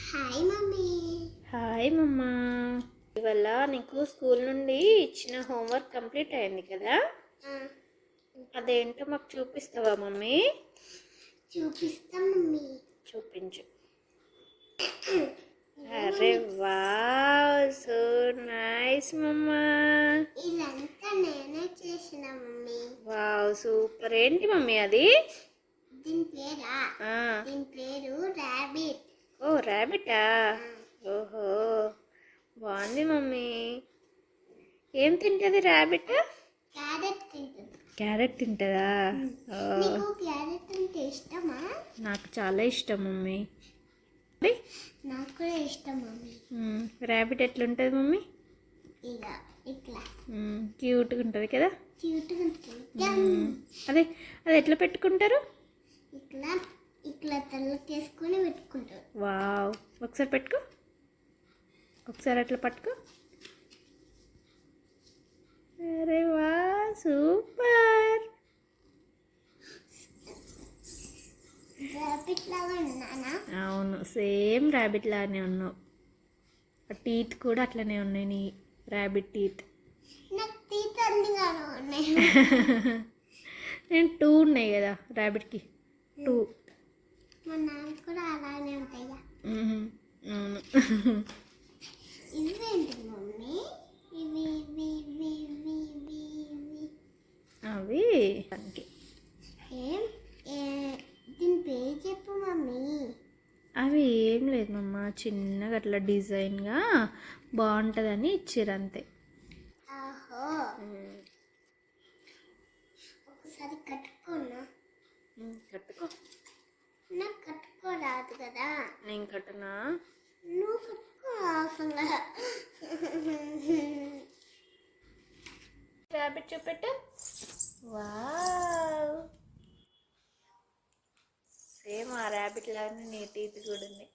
Hi mummy. Hi మమ్మా. ఇవాళ నీకు స్కూల్ నుండి ఇచ్చిన హోంవర్క్ కంప్లీట్ అయింది కదా? అదేంటో మాకు చూపిస్తావా మమ్మీ? చూపిస్తా మమ్మీ. చూపించు. అరే వావ్, సో నైస్ మమ్మా. ఇదంతా నేనే చేసిన మమ్మీ. Wow super. ఏంటి మమ్మీ అది? దీని పేరు ర్యాబిట్. ఓ ర్యాబిటా? ఓహో బాగుంది మమ్మీ. ఏం తింటుంది ర్యాబిట్? క్యారెట్ తింటుంది. క్యారెట్ తింటుందా? నీకు క్యారెట్ అంటే ఇష్టమా? నాకు చాలా ఇష్టం మమ్మీ. నాకు కూడా ఇష్టం మమ్మీ. ర్యాబిట్ ఎట్లుంటుంది మమ్మీ? ఇలా ఇట్లా క్యూట్గా ఉంటుంది కదా? క్యూట్గా ఉంటుంది. అదే అది ఎట్లా పెట్టుకుంటారు? ఇట్లా ఇట్లా తలకేసుకొని పెట్టుకుంటారు. వావ్, ఒకసారి పెట్టుకో, ఒకసారి అట్లా పట్టుకో. అరే వా సూపర్. ర్యాబిట్ లాగా ఉన్నానా? అవును, సేమ్ ర్యాబిట్ లాగానే ఉన్నావు. టీత్ కూడా అట్లనే ఉన్నాయి నీ ర్యాబిట్ టీత్. నాకు టీత్ అన్నిగానే ఉన్నాయి. నేను 2 ఉన్నాయి కదా ర్యాబిట్కి, 2. మా నాన్న కూడా అలానే ఉంటాయా? అవును. ఇవేంటి మమ్మీ? ఇవి ఇవి ఇవి ఇవి ఇవి ఇవి అవి దానికి. దీని పేరు చెప్పు మమ్మీ. అవి ఏం లేదు మమ్మ, చిన్నగా అట్లా డిజైన్గా బాగుంటుందని ఇచ్చిర్రు అంతే. ఆహో, ఒకసారి కట్టుకోనా? కట్టుకో. నాకు కట్టుకోరాదు కదా. నేను కట్టనా? నువ్వు కట్టుకో అవసరంగా. ర్యాబిట్ చూపెట్టు. వావ్, సేమ్ ఆ ర్యాబిట్ లాగానే నీ టీత్ కూడా ఉంది.